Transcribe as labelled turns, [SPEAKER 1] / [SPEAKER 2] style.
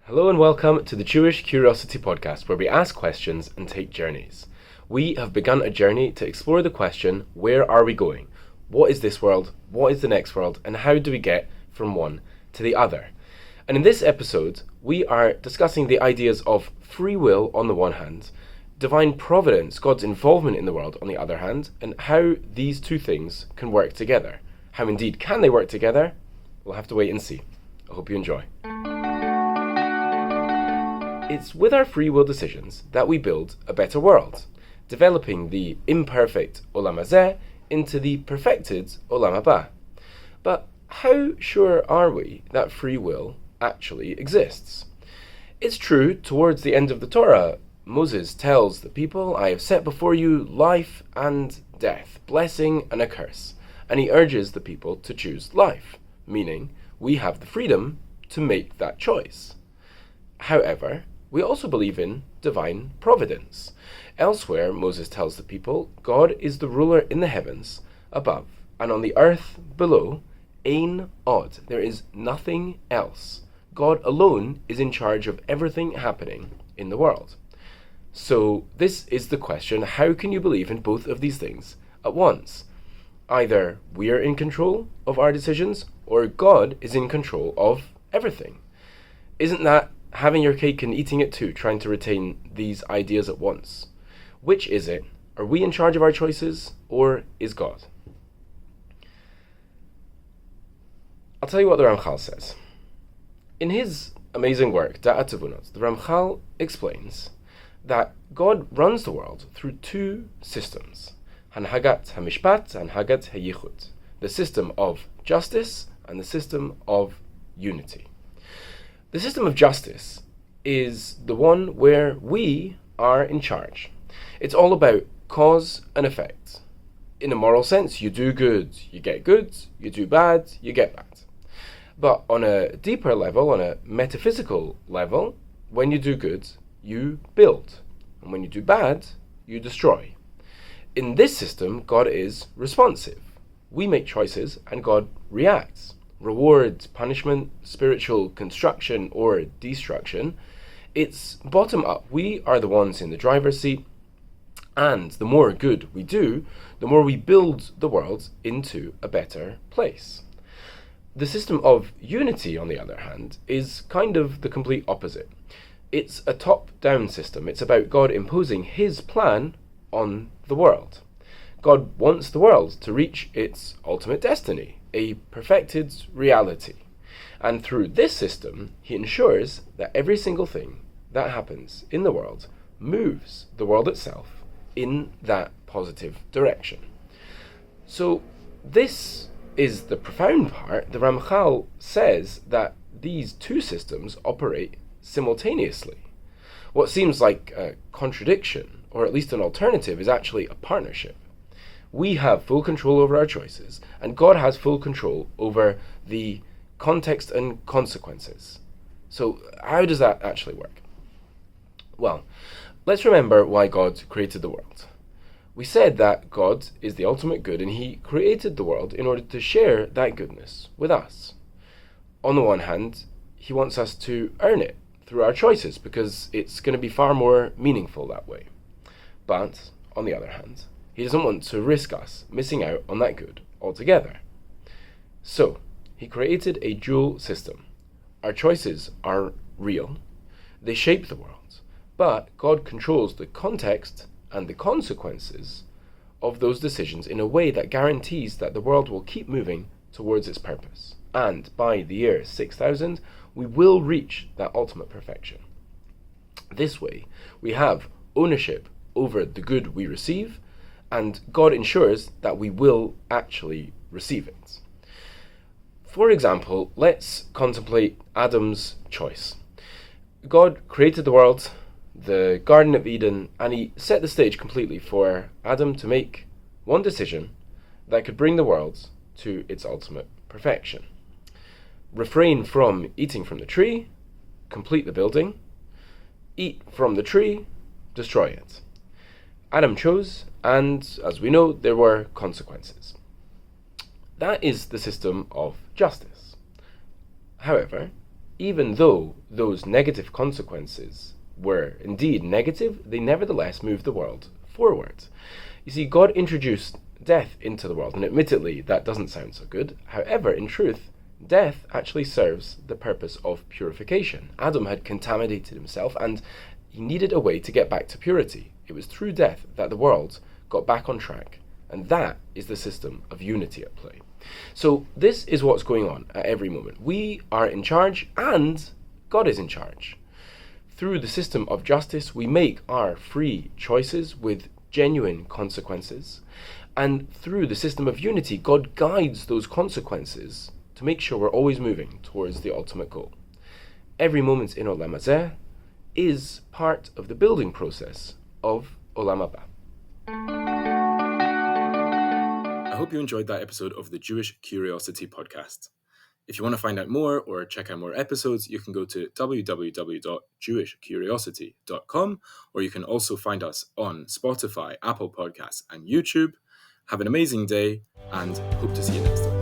[SPEAKER 1] Hello and welcome to the Jewish Curiosity Podcast, where we ask questions and take journeys. We have begun a journey to explore the question, where are we going? What is this world? What is the next world? And how do we get from one to the other? And in this episode, we are discussing the ideas of free will on the one hand, divine providence, God's involvement in the world on the other hand, and how these two things can work together. How indeed can they work together? We'll have to wait and see. I hope you enjoy. It's with our free will decisions that we build a better world, developing the imperfect Olam into the perfected Olam Haba. But how sure are we that free will actually exists? It's true, towards the end of the Torah, Moses tells the people, I have set before you life and death, blessing and a curse. And he urges the people to choose life, meaning we have the freedom to make that choice. However, we also believe in divine providence. Elsewhere, Moses tells the people, God is the ruler in the heavens above, and on the earth below, ein od. There is nothing else. God alone is in charge of everything happening in the world. So this is the question, how can you believe in both of these things at once? Either we're in control of our decisions, or God is in control of everything. Isn't that having your cake and eating it too, trying to retain these ideas at once? Which is it? Are we in charge of our choices, or is God? I'll tell you what the Ramchal says. In his amazing work, Tevunot, the Ramchal explains that God runs the world through two systems, Hanhagat HaMishpat and Hanhagat HaYichud, the system of justice and the system of unity. The system of justice is the one where we are in charge. It's all about cause and effect. In a moral sense, you do good, you get good, you do bad, you get bad. But on a deeper level, on a metaphysical level, when you do good, you build. And when you do bad, you destroy. In this system, God is responsive. We make choices and God reacts. Reward, punishment, spiritual construction or destruction, it's bottom up. We are the ones in the driver's seat, and the more good we do, the more we build the world into a better place. The system of unity, on the other hand, is kind of the complete opposite. It's a top-down system. It's about God imposing his plan on the world. God wants the world to reach its ultimate destiny, a perfected reality. And through this system, he ensures that every single thing that happens in the world moves the world itself in that positive direction. So this is the profound part. The Ramchal says that these two systems operate simultaneously. What seems like a contradiction, or at least an alternative, is actually a partnership. We have full control over our choices, and God has full control over the context and consequences. So how does that actually work? Well, let's remember why God created the world. We said that God is the ultimate good, and he created the world in order to share that goodness with us. On the one hand, he wants us to earn it through our choices, because it's going to be far more meaningful that way. But, on the other hand, he doesn't want to risk us missing out on that good altogether. So, he created a dual system. Our choices are real. They shape the world. But God controls the context and the consequences of those decisions in a way that guarantees that the world will keep moving towards its purpose. And by the year 6000, we will reach that ultimate perfection. This way, we have ownership over the good we receive, and God ensures that we will actually receive it. For example, let's contemplate Adam's choice. God created the world, the Garden of Eden, and he set the stage completely for Adam to make one decision that could bring the world to its ultimate perfection. Refrain from eating from the tree, complete the building. Eat from the tree, destroy it. Adam chose, and as we know, there were consequences. That is the system of justice. However, even though those negative consequences were indeed negative, they nevertheless moved the world forward. You see, God introduced death into the world, and admittedly, that doesn't sound so good. However, in truth, death actually serves the purpose of purification. Adam had contaminated himself, and he needed a way to get back to purity. It was through death that the world got back on track, and that is the system of unity at play. So this is what's going on at every moment. We are in charge, and God is in charge. Through the system of justice, we make our free choices with genuine consequences. And through the system of unity, God guides those consequences to make sure we're always moving towards the ultimate goal. Every moment in Olam Hazeh is part of the building process of Olam Haba.
[SPEAKER 2] I hope you enjoyed that episode of the Jewish Curiosity podcast. If you want to find out more or check out more episodes, you can go to www.jewishcuriosity.com, or you can also find us on Spotify, Apple Podcasts, and YouTube. Have an amazing day, and hope to see you next time.